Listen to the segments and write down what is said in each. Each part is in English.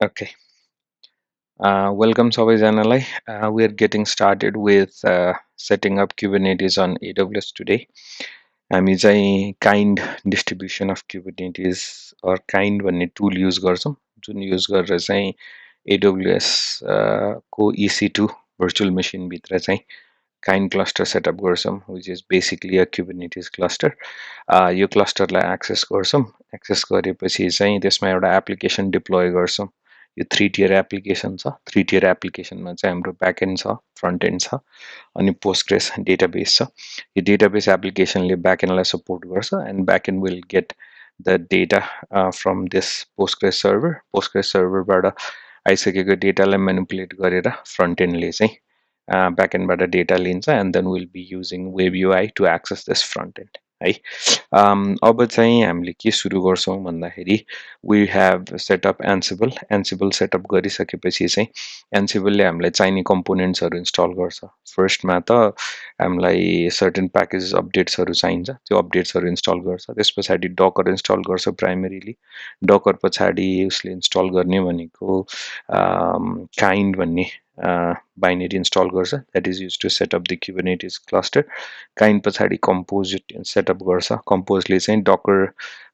Okay. Welcome सबैजनालाई. We are getting started with setting up Kubernetes on AWS today. हामी चाहिँ kind distribution of Kubernetes or kind भन्ने tool use गर्छौं जुन use गरेर चाहिँ AWS को EC2 virtual machine भित्र चाहिँ kind cluster setup गर्छौं which is basically a Kubernetes cluster. यो क्लस्टरलाई एक्सेस गर्छौं. एक्सेस गरेपछि चाहिँ त्यसमा एउटा एप्लिकेसन डिप्लोय गर्छौं. यो 3 tier एप्लिकेसन छ. 3 tier एप्लिकेसनमा चाहिँ हाम्रो ब्याकएन्ड छ, फ्रन्ट एन्ड छ अनि पोस्टग्रेस डेटाबेस छ. यो डेटाबेस एप्लिकेसनले ब्याकएन्डलाई सपोर्ट गर्छ and backend will get the data from this Postgres server. Postgres सर्भरबाट आइसकेको डेटालाई म्यानिपुलेट गरेर फ्रन्ट एन्डले चाहिँ ब्याकएन्डबाट डेटा लिन्छ and then will be using web UI to access this front end है. अब चाहिँ हामीले के सुरु गर्छौं भन्दाखेरि we have setup Ansible. Ansible setup गरिसकेपछि चाहिँ एन्सिबलले हामीलाई चाहिने कम्पोनेन्ट्सहरू इन्स्टल गर्छ. फर्स्टमा त हामीलाई सर्टेन प्याकेजेस अपडेट्सहरू चाहिन्छ. त्यो अपडेट्सहरू इन्स्टल गर्छ. त्यस पछाडि डकर इन्स्टल गर्छ प्राइमरीली. डकर पछाडि उसले इन्स्टल गर्ने भनेको काइन्ड भन्ने बाइनरी इन्स्टल गर्छ. That is use to setup the Kubernetes cluster. Kind पछाडि कम्पोज सेटअप गर्छ. कम्पोजले चाहिँ डकर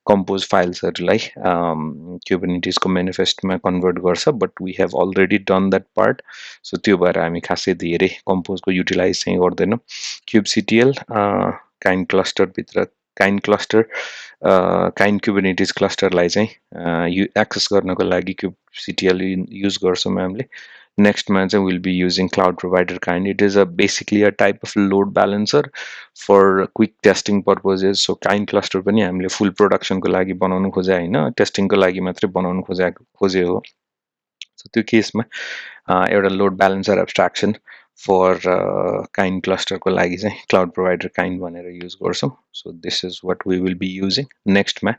कम्पोज फाइल्सहरूलाई क्युबरनेटिसको मेनिफेस्टमा कन्भर्ट गर्छ but we have already done that part. So त्यो भएर हामी खासै धेरै कम्पोजको युटिलाइज चाहिँ गर्दैनौँ. क्युबसिटिएल काइन्ड क्लस्टरभित्र काइन्ड क्लस्टर काइन्ड क्युबरनेटिस क्लस्टरलाई चाहिँ एक्सेस गर्नको लागि क्युबसिटिएल युज गर्छौँ हामीले. नेक्स्टमा चाहिँ will be using cloud provider kind. It is basically a type of load balancer for quick testing purposes. So kind cluster पनि हामीले फुल प्रोडक्सनको लागि बनाउनु खोजे होइन, टेस्टिङको लागि मात्रै बनाउनु खोजे हो. सो त्यो केसमा एउटा लोड ब्यालेन्सर एब्स्ट्राक्सन फर काइन्ड क्लस्टरको लागि चाहिँ क्लाउड प्रोभाइडर काइन्ड भनेर युज गर्छौँ. So this is what we will be using. नेक्स्टमा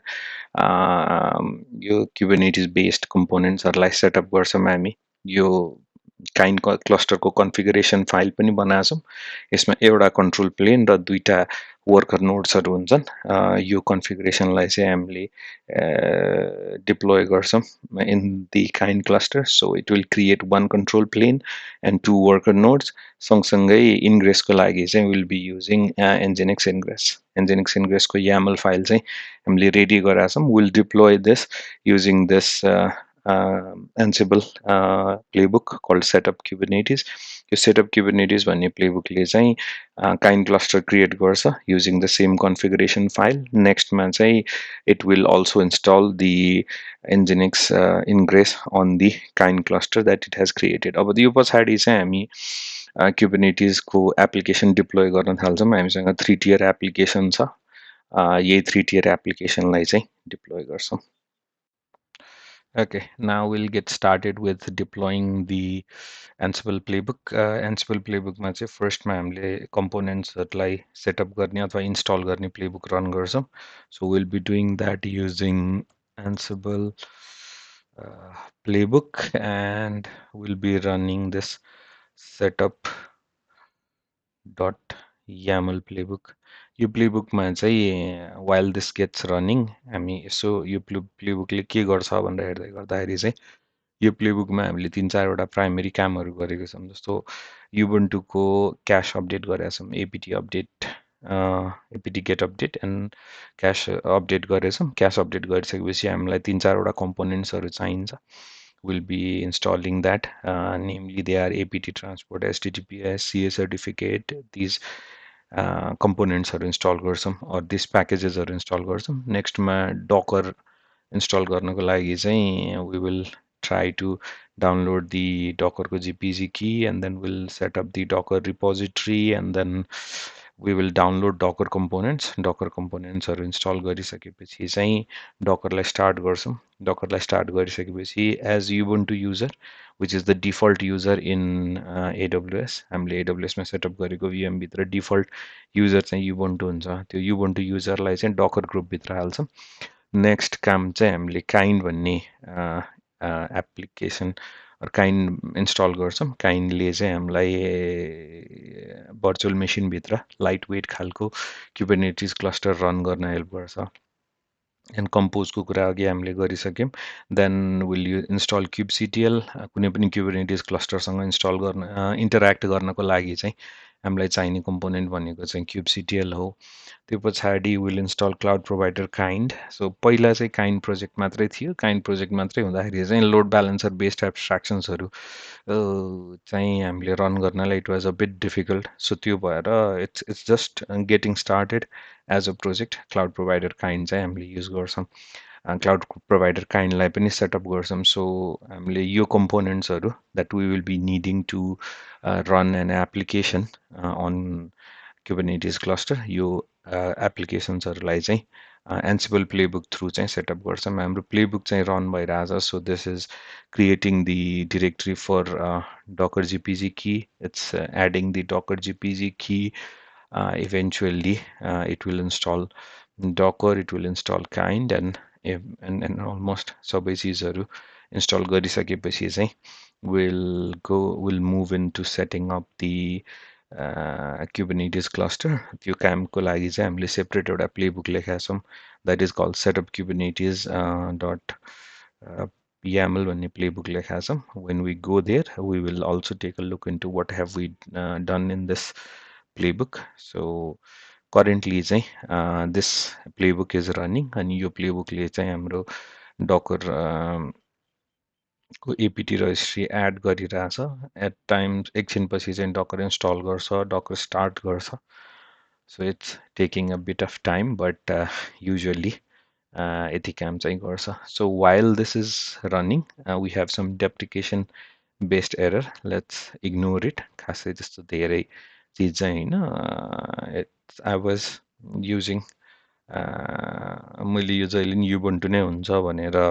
यो क्युबरनेटिस बेस्ड कम्पोनेन्ट्सहरूलाई सेटअप गर्छौँ हामी. यो काइन्ड क्लस्टरको कन्फिगरेसन फाइल पनि बनाएको छौँ. यसमा एउटा कन्ट्रोल प्लेन र दुईटा वर्कर नोड्सहरू हुन्छन्. यो कन्फिगरेसनलाई चाहिँ हामीले डिप्लोय गर्छौँ in the kind cluster. So it will create one control plane and 2 worker nodes. सँगसँगै इन्ग्रेसको लागि चाहिँ will be using nginx ingress. nginx ingress को YAML फाइल चाहिँ हामीले रेडी गराएको छौँ. Will deploy this using this Ansible playbook called setup Kubernetes. Yo setup Kubernetes भन्ने प्लेबुकले चाहिँ काइन्ड क्लस्टर क्रिएट गर्छ using the same configuration file. नेक्स्टमा चाहिँ it will also install the nginx ingress on the kind cluster that it has created. अब यो पछाडि चाहिँ हामी Kubernetes को application deploy गर्न थाल्छौँ. हामीसँग 3 tier एप्लिकेसन छ. यही 3 tier एप्लिकेसनलाई चाहिँ डिप्लोय गर्छौँ. Okay, now we'll get started with deploying the Ansible playbook. Ansible playbook मा चाहिँ फर्स्टमा हामीले कम्पोनेन्ट्सहरूलाई सेटअप गर्ने अथवा इन्स्टल गर्ने प्लेबुक रन गर्छौँ. So we'll be doing that using Ansible playbook and we'll be running this setup.yaml playbook. यो प्लेबुकमा चाहिँ while this gets running हामी यसो यो प्लेबुकले के गर्छ भनेर हेर्दै गर्दाखेरि चाहिँ यो प्लेबुकमा हामीले 3-4 प्राइमेरी कामहरू गरेको छौँ. जस्तो युबन्टुको क्याश अपडेट गरेका छौँ. APT update APT get update and cache update गरेछौँ. क्याश अपडेट गरिसकेपछि हामीलाई 3-4 कम्पोनेन्ट्सहरू चाहिन्छ. We'll be installing that. Namely, they are apt transport, https, ca certificate. These components are installed गर्छौँ or these packages are installed गर्छौँ. नेक्स्टमा docker install गर्नको लागि चाहिँ we will try to download the docker को gpg key and then we'll set up the docker repository and then we will download docker components. Docker components are install गरिसकेपछि चाहिँ dockerलाई start गर्छौँ. dockerलाई start गरिसकेपछि as ubuntu user which is the default user in AWS. हामीले AWS मा setup गरेको VM भित्र default user चाहिँ ubuntu हुन्छ. त्यो ubuntu युजरलाई चाहिँ docker ग्रुप भित्र हाल्छौँ. नेक्स्ट काम चाहिँ हामीले काइन्ड भन्ने एप्लिकेसन काइन्ड इन्स्टल गर्छौँ. काइन्डले चाहिँ हामीलाई भर्चुअल मेसिनभित्र लाइट वेट खालको क्युबरनेटिस क्लस्टर रन गर्न हेल्प गर्छ. एन्ड कम्पोजको कुरा अघि हामीले गरिसक्यौँ देन विल यु इन्स्टल क्युबसिटिएल कुनै पनि क्युबरनेटिस क्लस्टरसँग इन्स्टल गर्न इन्टरेक्ट गर्नको लागि चाहिँ हामीलाई चाहिने कम्पोनेन्ट भनेको चाहिँ क्युबसिटिएल हो त्यो पछाडि will install cloud provider kind so पहिला चाहिँ काइन्ड प्रोजेक्ट मात्रै थियो काइन्ड प्रोजेक्ट मात्रै हुँदाखेरि चाहिँ लोड ब्यालेन्सर बेस्ड एब्स्ट्राक्सन्सहरू चाहिँ हामीले रन गर्नलाई it was a bit difficult so त्यो भएर it's just getting started as a project cloud provider kind चाहिँ हामीले युज गर्छौँ क्लाउड प्रोभाइडर काइन्डलाई पनि सेटअप गर्छौँ सो हामीले यो कम्पोनेन्ट्सहरू that we will be needing to run an application on Kubernetes cluster यो एप्लिकेसन्सहरूलाई चाहिँ एन्सिबल प्लेबुक थ्रु चाहिँ सेटअप गर्छौँ हाम्रो प्लेबुक चाहिँ रन भइरहेछ so this is creating the directory for docker gpg key it's adding the docker gpg key eventually it will install docker it will install kind and almost सबै चिजहरू install गरिसकेपछि चाहिँ will move into setting up the Kubernetes cluster त्यो कामको लागि चाहिँ हामीले separate एउटा प्लेबुक लेखेका छौँ that is called setup Kubernetes dot YAML भन्ने प्लेबुक लेखेका छौँ when we go there we will also take a look into what have we done in this playbook so currently चाहिँ this playbook is running अनि यो प्लेबुकले चाहिँ हाम्रो Docker को APT registry add गरिरहेछ at times एकछिनपछि चाहिँ डकर इन्स्टल गर्छ Docker start गर्छ so it's taking a bit of time but usually यति काम चाहिँ गर्छ so while this is running we have some deprecation based error let's ignore it खासै त्यस्तो धेरै चिज चाहिँ होइन इट्स आई वाज युजिङ मैले यो जहिले नि युबन्टु नै हुन्छ भनेर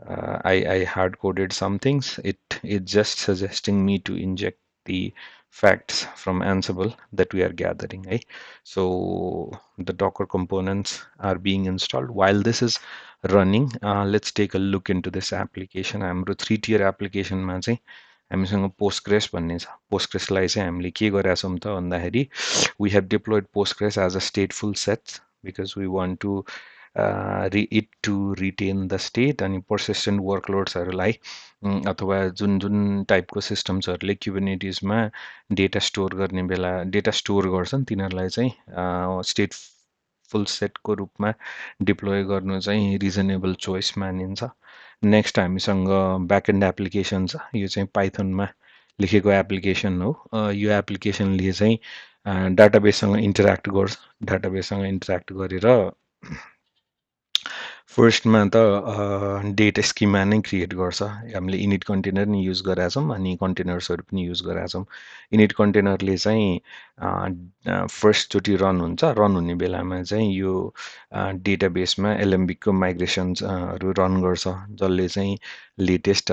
I hard coded some things. It's just suggesting me to inject the facts from Ansible that we are gathering. Right? So the Docker components are being installed. While this is running, let's take a look into this application. हाम्रो 3-tier application चाहिँ हामीसँग Postgres भन्ने छ Postgresलाई चाहिँ हामीले के गरेका छौँ त भन्दाखेरि we have deployed Postgres as a stateful set because we want to it to retain the state अनि persistent workloadsहरूलाई अथवा जुन जुन टाइपको सिस्टम्सहरूले क्युबरनेटिसमा डेटा स्टोर गर्ने बेला डेटा स्टोर गर्छन् तिनीहरूलाई चाहिँ स्टेटफुल सेटको रूपमा डिप्लोय गर्नु चाहिँ रिजनेबल चोइस मानिन्छ नेक्स्ट हामीसँग ब्याकएन्ड एप्लिकेसन छ यो चाहिँ पाइथनमा लेखेको एप्लिकेसन हो यो एप्लिकेसनले चाहिँ डाटाबेससँग इन्टरेक्ट गर्छ डाटाबेससँग इन्टरेक्ट गरेर फर्स्टमा त डेटा स्किमा नै क्रिएट गर्छ हामीले इनिट कन्टेनर नि युज गरेका छौँ अनि कन्टेनर्सहरू पनि युज गरेका छौँ इनिट कन्टेनरले चाहिँ फर्स्टचोटि रन हुन्छ रन हुने बेलामा चाहिँ यो डेटाबेसमा एलएमबीको माइग्रेसन्सहरू रन गर्छ जसले चाहिँ लेटेस्ट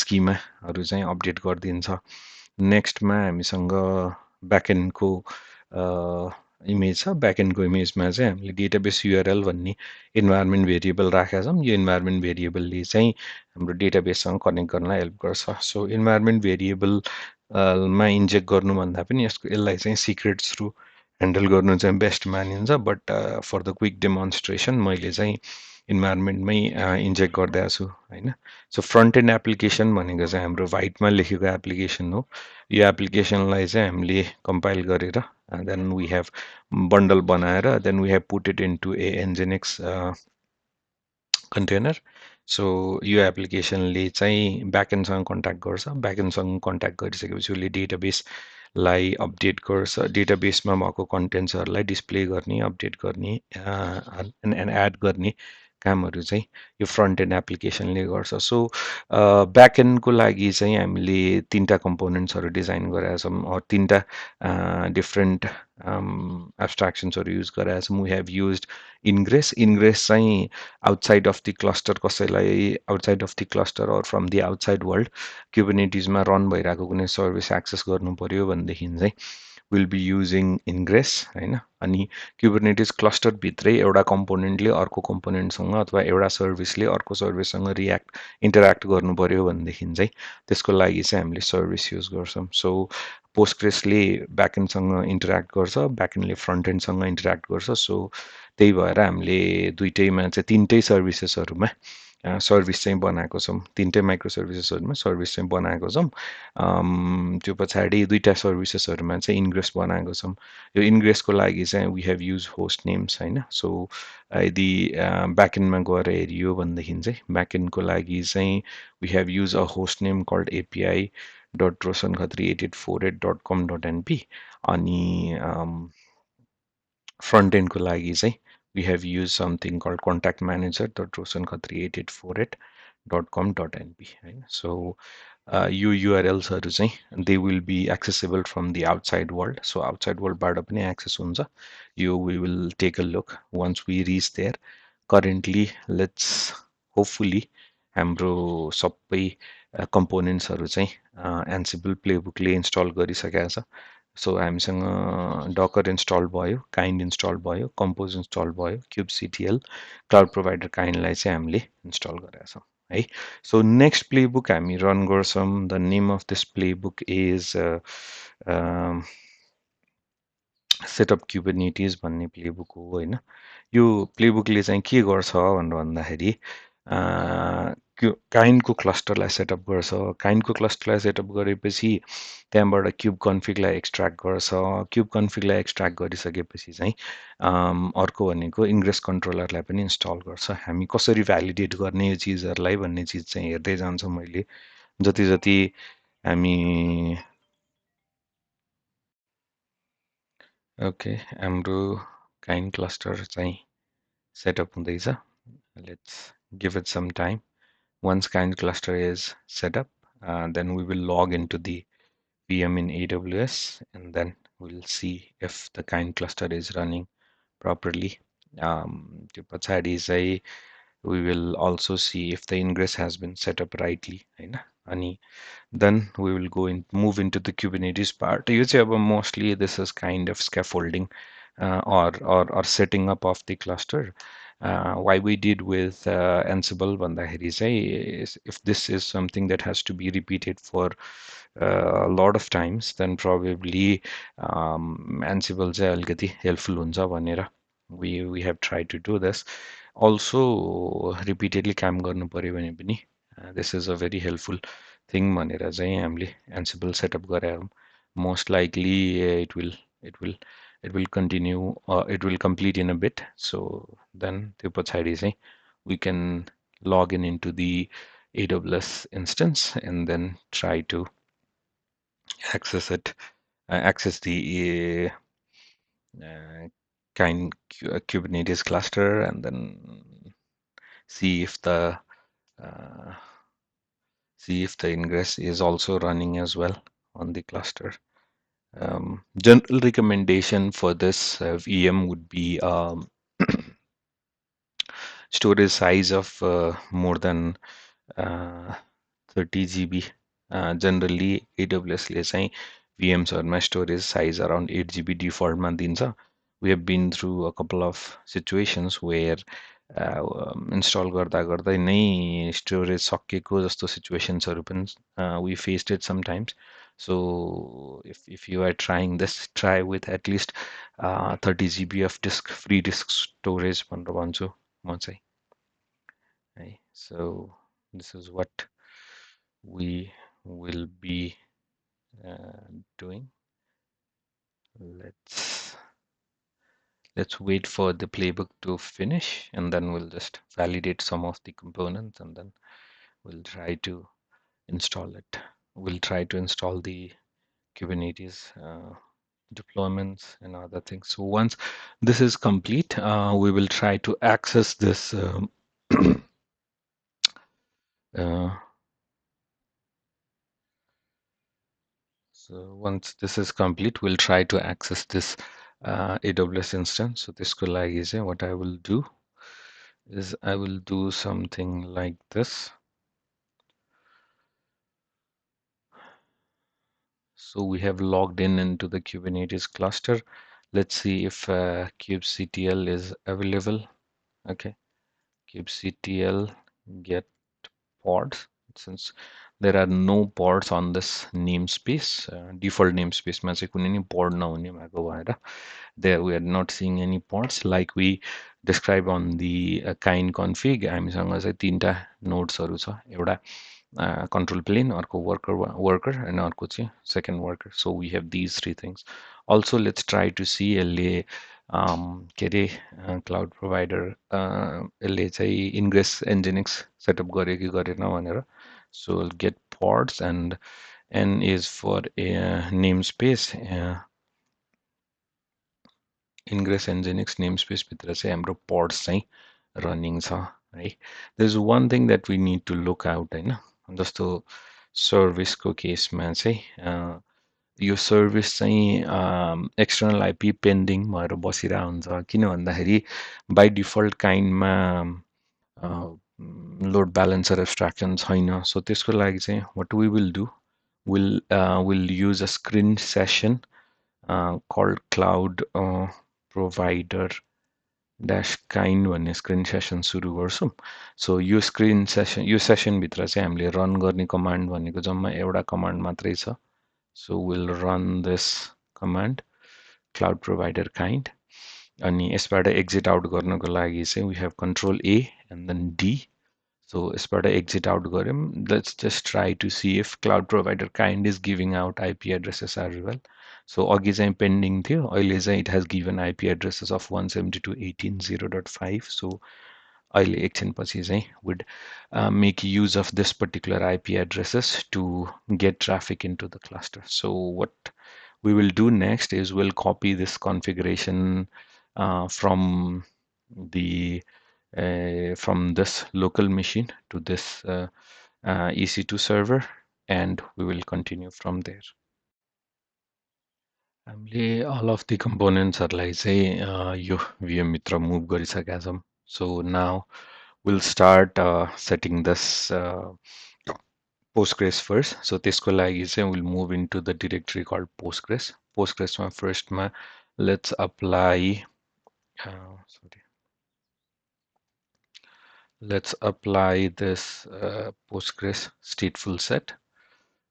स्किमाहरू चाहिँ अपडेट गरिदिन्छ नेक्स्टमा हामीसँग ब्याकएन्डको इमेज छ ब्याकएन्डको इमेजमा चाहिँ हामीले डेटाबेस युआरएल भन्ने इन्भाइरोमेन्ट भेरिएबल राखेका छौँ यो इन्भाइरोमेन्ट भेरिएबलले चाहिँ हाम्रो डेटाबेससँग कनेक्ट गर्नलाई हेल्प गर्छ सो इन्भाइरोमेन्ट भेरिएबल मा इन्जेक्ट गर्नुभन्दा पनि यसलाई चाहिँ सिक्रेट्स थ्रु ह्यान्डल गर्नु चाहिँ बेस्ट मानिन्छ but for the quick demonstration मैले चाहिँ इन्भाइरोमेन्टमै इन्जेक्ट गरिदिएको छु होइन सो फ्रन्ट एन्ड एप्लिकेसन भनेको चाहिँ हाम्रो वाइटमा लेखेको एप्लिकेसन हो यो एप्लिकेसनलाई चाहिँ हामीले कम्पाइल गरेर then we have bundle बनाएर then we have put it into a nginx container so यो एप्लिकेसनले चाहिँ ब्याकएन्डसँग कन्ट्याक्ट गर्छ ब्याकएन्डसँग कन्ट्याक्ट गरिसकेपछि उसले डेटाबेसलाई अपडेट गर्छ डेटाबेसमा भएको कन्टेन्ट्सहरूलाई डिस्प्ले गर्ने अपडेट गर्ने एन्ड एड गर्ने कामहरू चाहिँ यो फ्रन्ट एन्ड एप्लिकेसनले गर्छ सो ब्याकएन्डको लागि चाहिँ हामीले 3टा कम्पोनेन्ट्सहरू डिजाइन गरेका छौँ तिनवटा डिफ्रेन्ट एब्स्ट्राक्सन्सहरू युज गरेका छौँ वी हेभ युज इन्ग्रेस चाहिँ आउटसाइड अफ द क्लस्टर कसैलाई outside of the cluster or from the outside world क्युबरनेटिसमा रन भइरहेको कुनै सर्भिस एक्सेस गर्नु पर्यो भनेदेखि चाहिँ विल बी युजिङ इन्ग्रेस होइन अनि क्युबरनेटिस क्लस्टरभित्रै एउटा कम्पोनेन्टले अर्को कम्पोनेन्टसँग अथवा एउटा सर्भिसले अर्को सर्भिससँग इन्टरेक्ट गर्नु पर्यो भनेदेखि चाहिँ त्यसको लागि चाहिँ हामीले सर्भिस युज गर्छौँ सो पोस्टग्रेसले ब्याकएन्डसँग इन्टरेक्ट गर्छ, ब्याकएन्डले फ्रन्ट एन्डसँग इन्टरेक्ट गर्छ। सो त्यही भएर हामीले दुइटैमा चाहिँ तिनटै सर्भिसेसहरूमा सर्भिस चाहिँ बनाएको छौँ, तिनटै माइक्रो सर्भिसेसहरूमा सर्भिस चाहिँ बनाएको छौँ। त्यो पछाडि दुईवटा सर्भिसेसहरूमा चाहिँ इन्ग्रेस बनाएको छौँ। यो इन्ग्रेसको लागि चाहिँ we have use host names होइन। सो यदि ब्याकएन्डमा गएर हेरियो भनेदेखि चाहिँ ब्याकएन्डको लागि चाहिँ we have use a host name called API dot Roshan Khatri 8848.com.np अनि फ्रन्ट एन्डको लागि चाहिँ we have used something called contact manager dot rosen khatri 8848.com.np होइन। सो यो URLsहरू चाहिँ they will be accessible from the outside world, so outside world बाट पनि access हुन्छ यो। we will take a look once we reach there. currently let's hopefully हाम्रो सबै कम्पोनेन्ट्सहरू चाहिँ एन्सिबल प्लेबुकले install गरिसकेको छ। सो हामीसँग डकर इन्स्टल भयो, काइन्ड इन्स्टल भयो, कम्पोज इन्स्टल भयो, क्युबसिटिएल क्लाउड प्रोभाइडर काइन्डलाई चाहिँ हामीले इन्स्टल गरेका छौँ है। सो नेक्स्ट प्लेबुक हामी रन गर्छौँ। The name of this playbook is setup Kubernetes भन्ने प्लेबुक हो होइन। यो प्लेबुकले चाहिँ के गर्छ भनेर भन्दाखेरि काइन्डको क्लस्टरलाई सेटअप गर्छ। काइन्डको क्लस्टरलाई सेटअप गरेपछि त्यहाँबाट क्युब कन्फिगलाई एक्सट्र्याक्ट गर्छ। क्युब कन्फिगलाई एक्सट्र्याक्ट गरिसकेपछि चाहिँ अर्को भनेको इन्ग्रेस कन्ट्रोलरलाई पनि इन्स्टल गर्छ। हामी कसरी भ्यालिडेट गर्ने यो चिजहरूलाई भन्ने चिज चाहिँ हेर्दै जान्छौँ। मैले जति जति हामी ओके हाम्रो काइन्ड क्लस्टर चाहिँ सेटअप हुँदैछ। Let's give it some time. Once kind cluster is set up, then we will log into the VM in AWS and then we'll see if the kind cluster is running properly. त्यो पछाडि चाहिँ we will also see if the ingress has been set up rightly होइन। अनि then we will go in move into the Kubernetes part. यो चाहिँ अब mostly this is kind of scaffolding or setting up of the cluster. Why we did with Ansible भन्दाखेरि चाहिँ if this is something that has to be repeated for a lot of times then probably Ansible चाहिँ अलिकति helpful हुन्छ भनेर we have tried to do this. Also repeatedly काम गर्नु पर्यो भने पनि this is a very helpful thing भनेर चाहिँ हामीले Ansible setup गरायौँ। Most likely it will continue it will complete in a bit. So then त्यो पछाडि चाहिँ we can log in into the AWS instance and then try to access it access the kind Kubernetes cluster and then see if the uh, ingress is also running as well on the cluster. General recommendation for this VM would be storage size of more than 30 GB. Generally AWS ले चाहिँ VMs हरूमा storage size around 8 GB default मा दिन्छ. We have been through a couple of situations where install गर्दा गर्दै नै storage सकिएको जस्तो situationsहरू पनि we faced it sometimes. So if you are trying this, try with at least 30 GB of free disk storage भनेर भन्छु म चाहिँ है। So this is what we will be doing. Let's wait for the playbook to finish and then we'll just validate some of the components and then we'll try to install it. We'll try to install the Kubernetes deployments and other things. So once this is complete, we will try to access this so once this is complete, we'll try to access this AWS instance. So this लागि चाहिँ what I will do is I will do something like this. So we have logged in into the Kubernetes cluster. Let's see if kubectl is available. Okay, kubectl get pods. Since there are no pods on this namespace. Default namespace मा चाहिँ कुनै नि pod नहुने भएको भएर there we are not seeing any pods like we describe on the kind config. हामीसँग चाहिँ तीनटा नोड्सहरू छ, एउटा control plane, अर्को worker and अर्को चाहिँ second worker. So we have these three things. Also let's try to see यसले के अरे क्लाउड प्रोभाइडर यसले चाहिँ इन्ग्रेस एन्जिनिक्स सेटअप गर्यो कि गरेन भनेर. So we'll get pods and N is for a namespace. Ingress Nginx namespace भित्र चाहिँ हाम्रो pods चाहिँ running छ है. There's one thing that we need to look out हैन, जस्तो सर्भिस को केसमा चाहिँ यो सर्भिस चाहिँ एक्सटर्नल आइपी पेन्डिङ भएर बसिरहेको हुन्छ, किन भन्दाखेरि बाई डिफल्ट काइन्डमा लोड ब्यालेन्सर एब्स्ट्राक्सन छैन. सो त्यसको लागि चाहिँ what we will do, we'll use a screen session called cloud provider dash kind भन्ने स्क्रिन सेसन सुरु गर्छौँ. सो यो स्क्रिन सेसन, यो सेसनभित्र चाहिँ हामीले रन गर्ने कमान्ड भनेको जम्मा एउटा कमान्ड मात्रै छ. So we'll run this command cloud provider kind. अनि यसबाट exit out गर्नको लागि चाहिँ we have control A and then D. So यसबाट exit out गर्यौं. Let's just try to see if cloud provider kind is giving out IP addresses as well. So अघि चाहिँ pending थियो, अहिले चाहिँ it has given IP addresses of 172.18.0.5. So अहिले एकछिनपछि चाहिँ would make use of this particular IP addresses to get traffic into the cluster. So what we will do next is we'll copy this configuration from this local machine to this EC2 server, and we will continue from there. हामीले all of the componentsहरूलाई चाहिँ यो VM भित्र move गरिसकेका छौं. So now we'll start setting this Postgres first. So त्यसको लागि चाहिँ we'll move into the directory called Postgres. Postgres मा first मा let's apply let's apply this Postgres stateful set.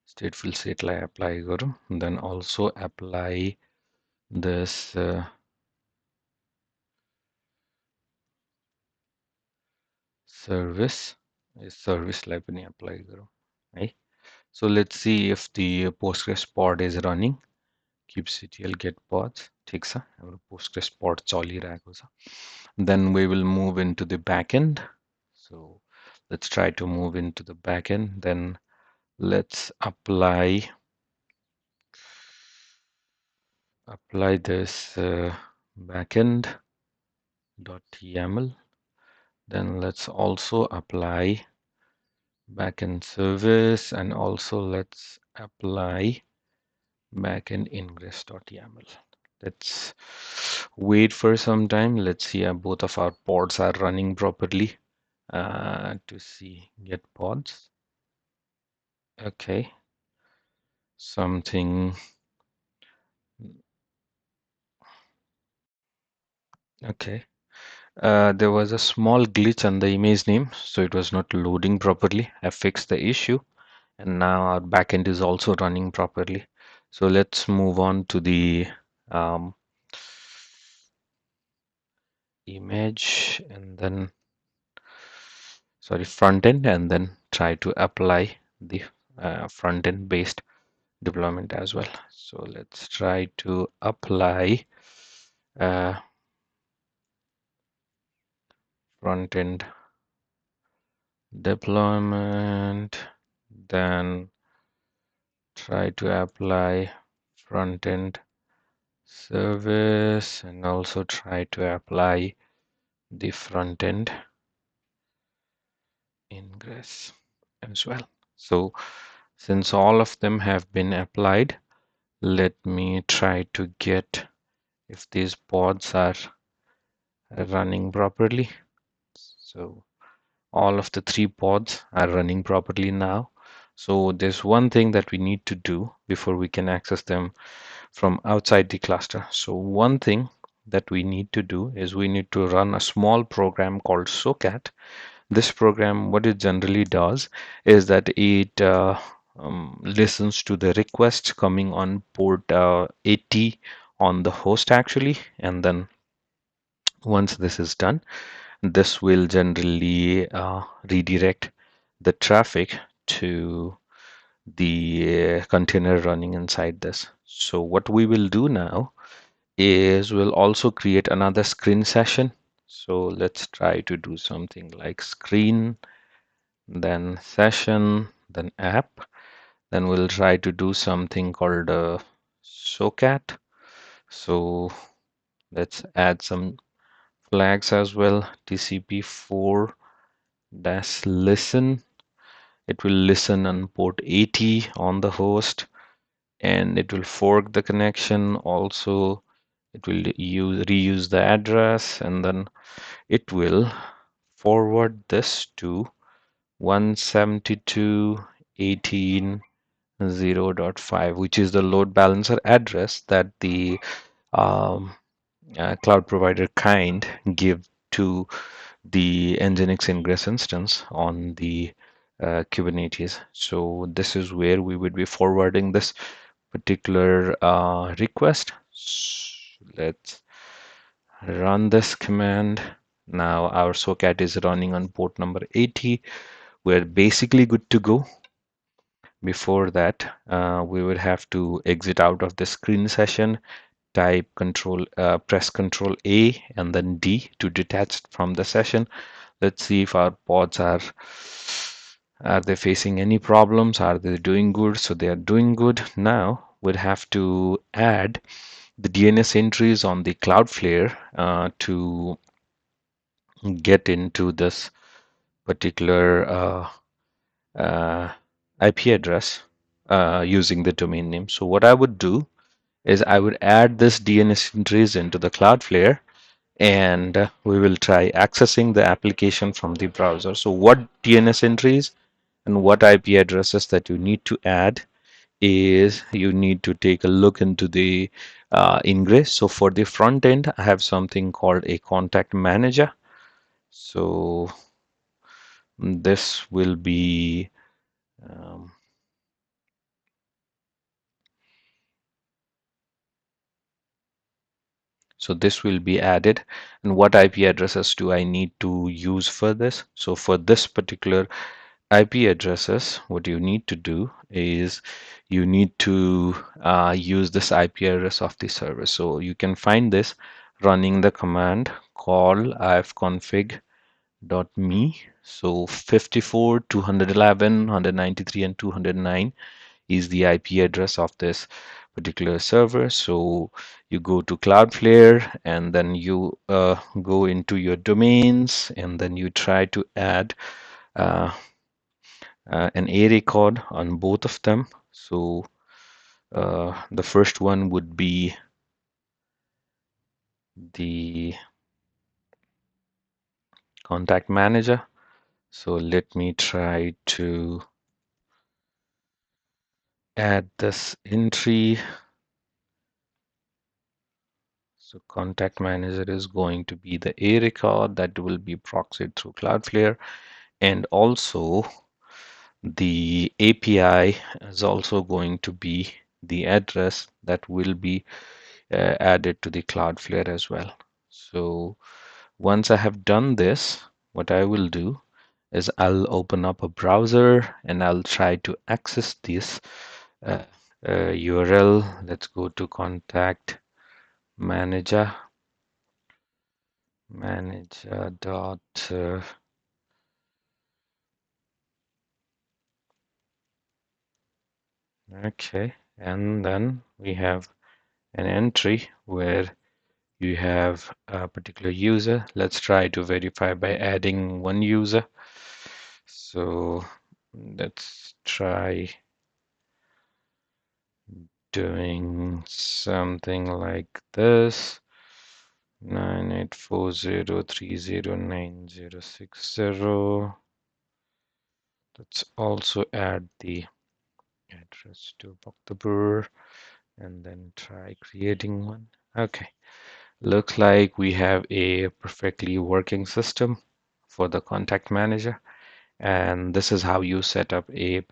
Stateful set lie apply गरौँ. Then also apply this service लाई पनि apply गरौँ है. So let's see if the Postgres pod is running. kubectl get pods. ठिक छ, हाम्रो Postgres pod चलिरहेको छ. Then we will move into the backend. So let's try to move into the backend. Then let's apply this backend.yaml. Then let's also apply backend service, and also let's apply backend ingress.yaml. Let's wait for some time. Let's see if both of our pods are running properly to see get pods. Okay, something. Okay, there was a small glitch on the image name, so it was not loading properly. I fixed the issue, and now our backend is also running properly. So let's move on to the image and then front end, and then try to apply the front end based deployment as well. So let's try to apply front end deployment, then try to apply front end service, and also try to apply the front end ingress as well. So since all of them have been applied, let me try to get if these pods are running properly. So all of the 3 pods are running properly now. So there's one thing that we need to do before we can access them from outside the cluster. So one thing that we need to do is we need to run a small program called socat This program, what it generally does is that it listens to the requests coming on port 80 on the host actually, and then once this is done, this will generally redirect the traffic to the container running inside this. So what we will do now is we'll also create another screen session. So let's try to do something like screen, then session, then app. Then we'll try to do something called socat. So let's add some flags as well. TCP4 dash listen. It will listen on port 80 on the host, and it will fork the connection. Also, it will reuse the address, and then it will forward this to 172.18.0.5, which is the load balancer address that the um, cloud provider kind give to the Nginx ingress instance on the Kubernetes. So this is where we would be forwarding this particular request. Let's run this command. Now our socket is running on port number 80. We're basically good to go. Before that, we would have to exit out of the screen session, type press Control A and then D to detach from the session. Let's see if our pods are they facing any problems? Are they doing good? So they are doing good. Now we'll have to add the DNS entries on the Cloudflare to get into this particular IP address using the domain name. So what I would do is I would add this DNS entries into the Cloudflare, and we will try accessing the application from the browser. So what DNS entries and what IP addresses that you need to add is you need to take a look into the ingress. So for the front end, I have something called a contact manager. So this will be um, so this will be added. And what IP addresses do I need to use for this? So for this particular IP addresses, what you need to do is you need to use this IP address of the service. So you can find this running the command call ifconfig.me. So 54, 211, 193, and 209 is the IP address of this particular server. So you go to Cloudflare and then you go into your domains and then you try to add uh, an A record on both of them. So the first one would be the contact manager. So let me try to add this entry. So contact manager is going to be the A record that will be proxied through Cloudflare, and also the API is also going to be the address that will be added to the Cloudflare as well. So once I have done this, what I will do is I'll open up a browser and I'll try to access this uh, URL. Let's go to contact manager dot okay, and then we have an entry where you have a particular user. Let's try to verify by adding one user. So let's try doing something like this. 9840309060. Let's also add the address to Bhaktapur and then try creating one. Okay, looks like we have a perfectly working system for the contact manager. And this is how you set up a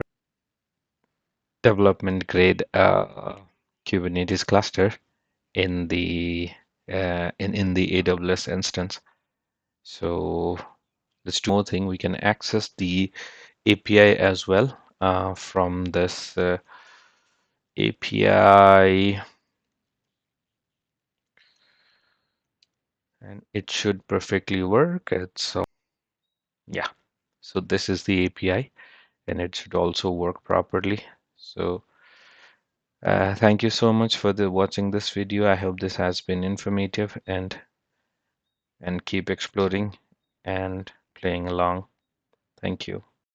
development grade Kubernetes cluster in the AWS instance. So let's do more thing. We can access the API as well from this API, and it should perfectly work. So yeah, so this is the API, and it should also work properly. So thank you so much for watching this video. I hope this has been informative, and keep exploring and playing along. Thank you.